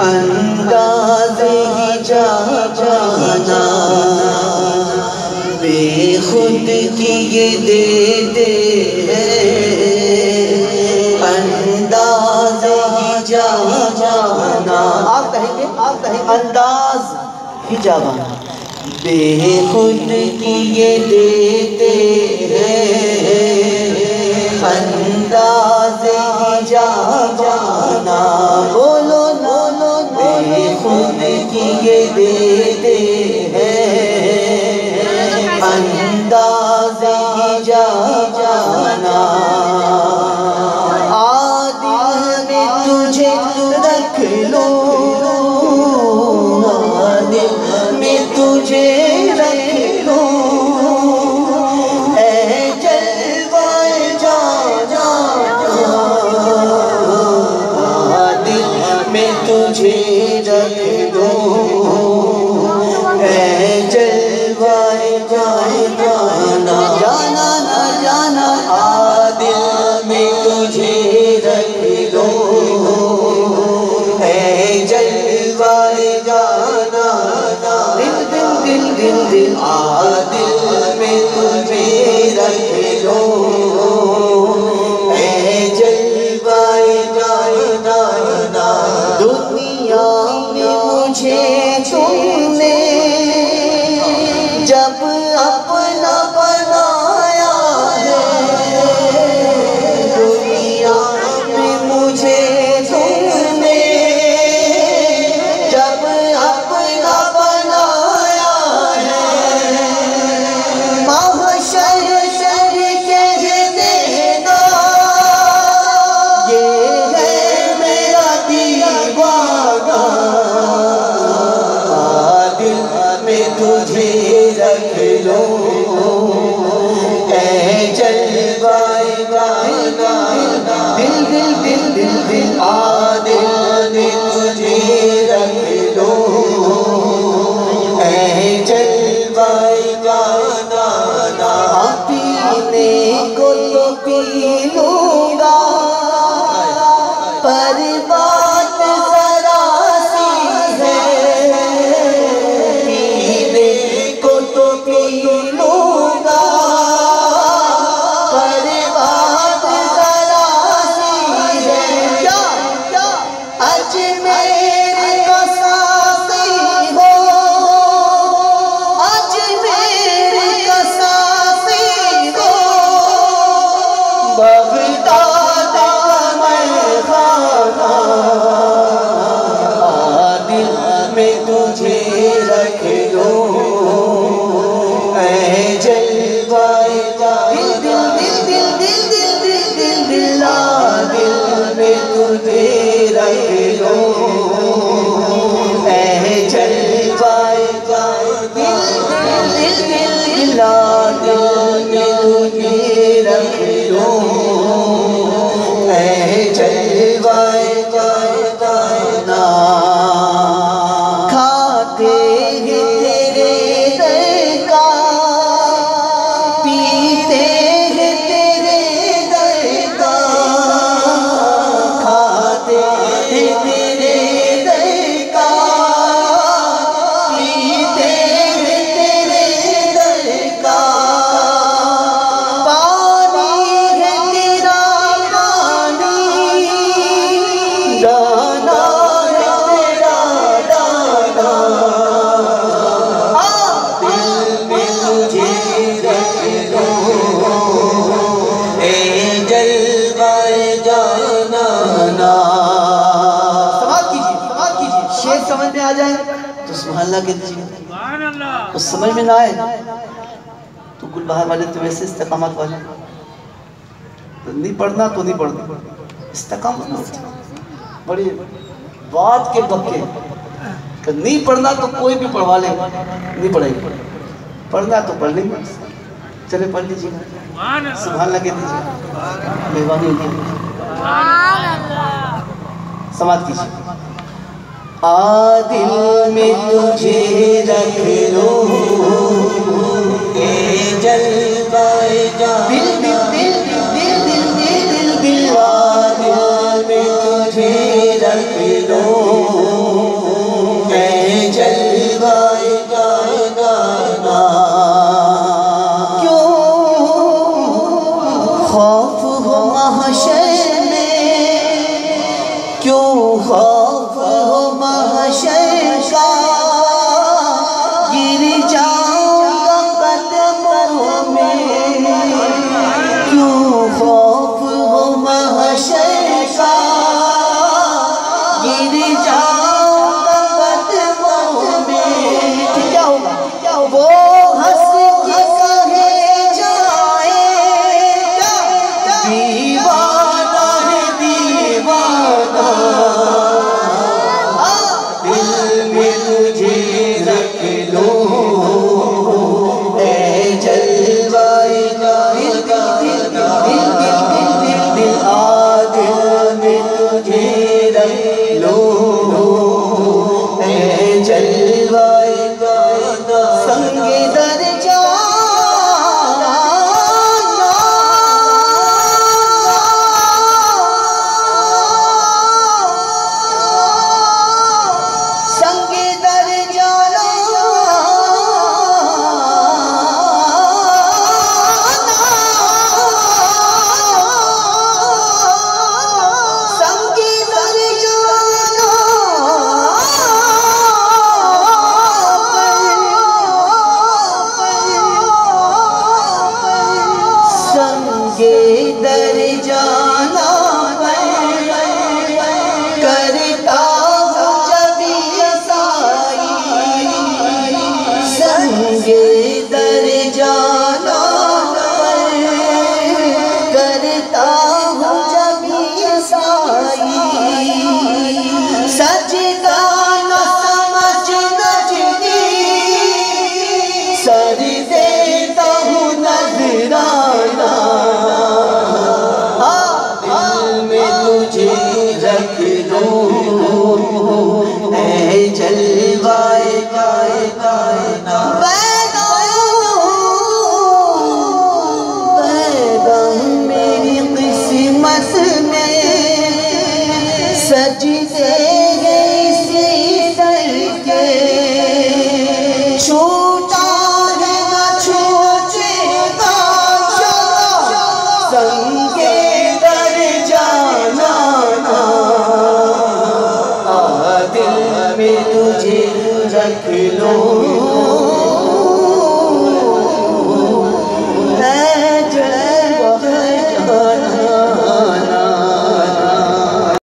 अंदाज़ ही जाना बेखुद की ये देते हैं, अंदाज़ ही जाना। आप कहेंगे अंदाज़ ही जाना बेखुद की ये देते हैं, अंदाज़ ही जाना। बोलो बोलो बेखुद की ये देते हैं, अंदाज़ ही जाना। आदिल में तुझे रख लो, आदिल में तुझे रख लो, ऐ जलवाए जाना। आदिल में तुझे रख लो, ऐ जलवाए जाना। जाना ना जाना आदिल में तुझे रख लो, ऐ जलवाए जाना। दिल दिल दिल दिल दिल आदिल में तुझे रख लो, ऐ जलवाए जाना। दुनिया में मुझे तुमने जब अपना बनाया है, दुनिया में मुझे तुमने जब अपना बनाया है, महशर शर कह देना ये है मेरा दीवाना। दिल में तुझे रख लो, ऐ जलवाए जाना। दिल दिल दिल दिल दिल आदिल में तुझे रख लो, ऐ जलवाए जाना। पीने को तो पी लूंगा पर बात जरा सी है, पीने को तो पी लूंगा पर बात जरा सी है। क्या अजमेर का साक़ी हो, अजमेर का साक़ी हो, बग़दाद का मैख़ाना। दिल में तुझे रख लो, ऐ जलवाए दिल दिल दिल दिल दिल दिल दिल दिल दिल में तुझे रख लो, ऐ जलवाए दिल दिल दिल दिल दिल में तुझे रख लो, ऐ जलवाए जाना। खाते हैं तेरे दर का, पीते हैं तेरे दर का, खाते हैं तेरे दर का, पीते हैं तेरे दर का। पानी है तेरा पानी, दाना है तेरा दाना। दिल में तुझे रख लो, ऐ जलवाए जाना। समाप्त कीजिए। शेर समझ में आ जाए तो सुभान अल्लाह कह दीजिए, तो समझ में ना आए तो गुलबहार वाले तो वैसे इस्तिकामत वाले, तो नहीं पढ़ना तो नहीं पढ़ना, इस्तिकामत ना बड़ी बात के पक्के। नहीं पढ़ना तो कोई भी पढ़वा ले, नहीं पढ़ेगा, पढ़ना तो पढ़ लेंगे। चले पढ़ लीजिए, सुभान अल्लाह कह दीजिए, मेहरबानी होगी। समाप्त कीजिए। आदिल में तुझे रख लो, ऐ जलवाए जाना। दिल दिल दिल दिल दिल दिल दिल दिल दिल, आदिल में तुझे रख लो। सजदे इसी दर के छूटा है न छूटेगा संगे दर जाना दिल में तुझे रख लो